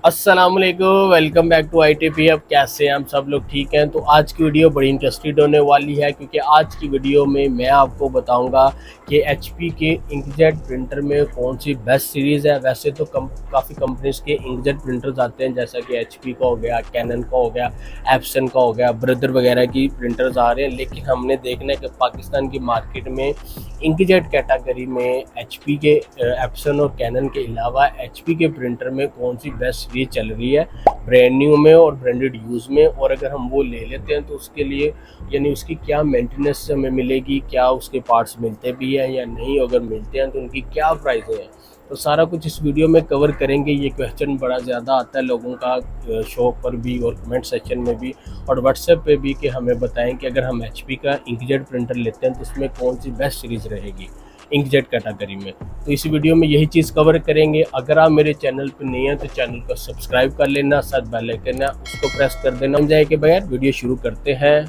अस्सलामुअलैकुम, welcome back to ITP। अब कैसे हैं हम सब लोग? ठीक हैं। तो आज की वीडियो बड़ी इंटरेस्टेड होने वाली है क्योंकि आज की वीडियो में मैं आपको बताऊंगा कि HP के इंकजेट प्रिंटर में कौन सी बेस्ट सीरीज़ है। वैसे तो काफ़ी कंपनीज के इंकजेट प्रिंटर्स आते हैं, जैसा कि HP का हो गया, कैनन का हो गया, एप्सन का हो गया, ब्रदर वगैरह की प्रिंटर्स आ रहे हैं। लेकिन हमने देखना है कि पाकिस्तान की मार्केट में इंकजेट कैटेगरी में HP के, एप्सन और कैनन के अलावा HP के प्रिंटर में कौन सी बेस्ट सीरीज चल रही है ब्रांड न्यू में और ब्रांडेड यूज़ में। और अगर हम वो ले लेते हैं तो उसके लिए यानी उसकी क्या मेंटेनेंस हमें मिलेगी, क्या उसके पार्ट्स मिलते भी हैं या नहीं, अगर मिलते हैं तो उनकी क्या प्राइस है, तो सारा कुछ इस वीडियो में कवर करेंगे। ये क्वेश्चन बड़ा ज़्यादा आता है लोगों का शो पर भी और कमेंट सेक्शन में भी और व्हाट्सएप पे भी कि हमें बताएं कि अगर हम HP का इंकजेट प्रिंटर लेते हैं तो उसमें कौन सी बेस्ट सीरीज़ रहेगी इंकजेट कैटेगरी में। तो इस वीडियो में यही चीज़ कवर करेंगे। अगर आप मेरे चैनल पर नए हैं तो चैनल को सब्सक्राइब कर लेना, साथ बेल आइकन है उसको प्रेस कर देना। हम जाए कि भैया वीडियो शुरू करते हैं।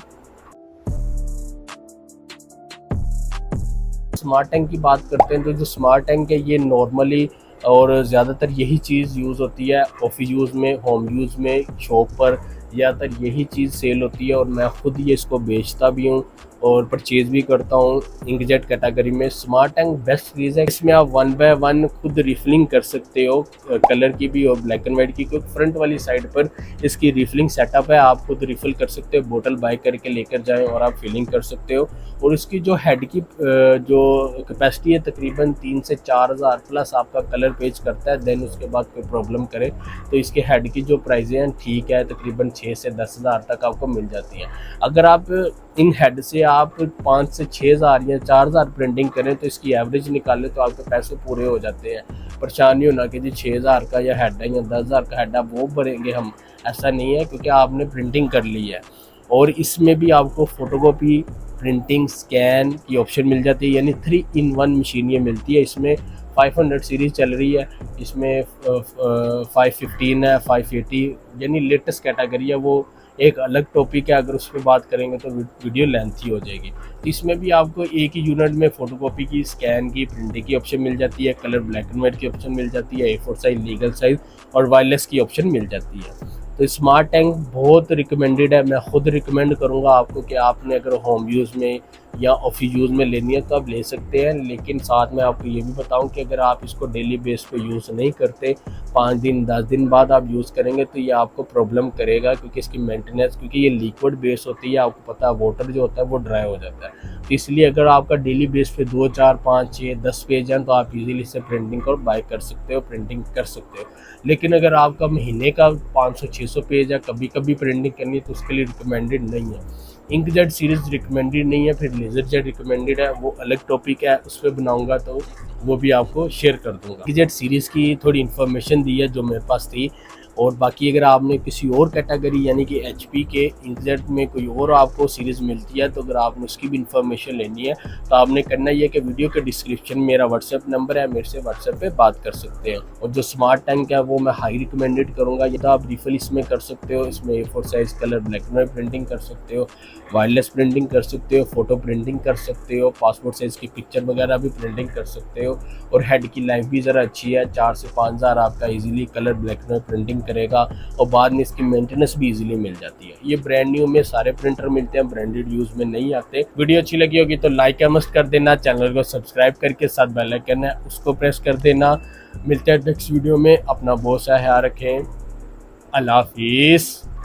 स्मार्ट टैंक की बात करते हैं तो जो स्मार्ट टैंक है ये नॉर्मली और ज़्यादातर यही चीज़ यूज़ होती है ऑफिस यूज़ में, होम यूज़ में, शॉप पर ज़्यादातर यही चीज़ सेल होती है और मैं ख़ुद ये इसको बेचता भी हूँ और परचेज़ भी करता हूँ। इंकजेट कैटेगरी में स्मार्ट टैंक बेस्ट सीरीज़ है। इसमें आप 1 बाय 1 खुद रिफिलिंग कर सकते हो, कलर की भी और ब्लैक एंड वाइट की, क्योंकि फ्रंट वाली साइड पर इसकी रिफिलिंग सेटअप है। आप खुद रिफ़िल कर सकते हो, बोतल बाय करके लेकर जाएं और आप फिलिंग कर सकते हो। और इसकी जो हेड की जो कैपेसिटी है तकरीबन 3 से 4 हज़ार प्लस आपका कलर पेज करता है। देन उसके बाद कोई प्रॉब्लम करे तो इसके हेड की जो प्राइजें हैं ठीक है, तकरीबन 6 से 10 हज़ार तक आपको मिल जाती हैं। अगर आप इन हेड से आप 5 से 6 हज़ार या 4 हज़ार प्रिंटिंग करें तो इसकी एवरेज निकालें तो आपके पैसे पूरे हो जाते हैं। परेशानी होना कि जी 6 हज़ार का या हेड है या 10 हज़ार का हेड है वो भरेंगे हम, ऐसा नहीं है, क्योंकि आपने प्रिंटिंग कर ली है। और इसमें भी आपको फ़ोटोकॉपी, प्रिंटिंग, स्कैन की ऑप्शन मिल जाती है, यानी 3 in 1 मशीन ये मिलती है। इसमें 500 सीरीज़ चल रही है, इसमें 515 है, 580 यानी लेटेस्ट कैटेगरी है। वो एक अलग टॉपिक है, अगर उस पर बात करेंगे तो वीडियो लेंथी हो जाएगी। तो इसमें भी आपको एक ही यूनिट में फ़ोटोकॉपी की, स्कैन की, प्रिंटिंग की ऑप्शन मिल जाती है, कलर ब्लैक एंड वाइट की ऑप्शन मिल जाती है, A4 साइज, लीगल साइज और वायरलेस की ऑप्शन मिल जाती है। तो स्मार्ट टैंक बहुत रिकमेंडेड है। मैं खुद रिकमेंड करूंगा आपको कि आपने अगर होम यूज़ में या ऑफिस यूज़ में लेनी है तो आप ले सकते हैं। लेकिन साथ में आपको ये भी बताऊं कि अगर आप इसको डेली बेस पे यूज़ नहीं करते, 5 दिन 10 दिन बाद आप यूज़ करेंगे तो ये आपको प्रॉब्लम करेगा, क्योंकि इसकी मेंटेनेंस, क्योंकि ये लिक्विड बेस होती है, आपको पता है वाटर जो होता है वो ड्राई हो जाता है। तो इसलिए अगर आपका डेली बेस पे 2, 4, 5, 6, 10 पेज हैं तो आप इजीली इससे प्रिंटिंग और बाय कर सकते हो, प्रिंटिंग कर सकते हो। लेकिन अगर आपका महीने का 500-600 पेज है, कभी कभी प्रिंटिंग करनी है, तो उसके लिए रिकमेंडेड नहीं है। इंकजेट सीरीज़ रिकमेंडेड नहीं है। फिर लेज़र जेट रिकमेंडेड है, वो अलग टॉपिक है, उस पर बनाऊंगा तो वो भी आपको शेयर कर दूंगा। इंकजेट सीरीज़ की थोड़ी इन्फॉर्मेशन दी है जो मेरे पास थी। और बाकी अगर आपने किसी और कैटेगरी यानी कि HP के इंकजेट में कोई और आपको सीरीज़ मिलती है तो अगर आपने उसकी भी इन्फॉर्मेशन लेनी है तो आपने करना ये कि वीडियो के डिस्क्रिप्शन में मेरा व्हाट्सएप नंबर है, मेरे से व्हाट्सएप पे बात कर सकते हैं। और जो स्मार्ट टैंक है वो मैं हाई रिकमेंडेड करूँगा। ये तो आप रिफिल इसमें कर सकते हो, इसमें A4 size, colour black and white printing कर सकते हो, वायरलेस प्रिंटिंग कर सकते हो, फ़ोटो प्रिंटिंग कर सकते हो, पासपोर्ट साइज़ की पिक्चर वगैरह भी प्रिंटिंग कर सकते हो। और हेड की लाइफ भी ज़रा अच्छी है, 4 से 5 हज़ार आपका easily colour black and white printing करेगा और बाद में इसकी मेंटेनेंस भी इजीली मिल जाती है। ये ब्रांड न्यू में सारे प्रिंटर मिलते हैं, ब्रांडेड यूज़ में नहीं आते। वीडियो अच्छी लगी होगी तो लाइक या मस्ट कर देना, चैनल को सब्सक्राइब करके साथ बेल आइकन है उसको प्रेस कर देना। मिलते हैं नेक्स्ट वीडियो में। अपना बहुत सा ख्याल रखें। अल्लाह हाफिज़।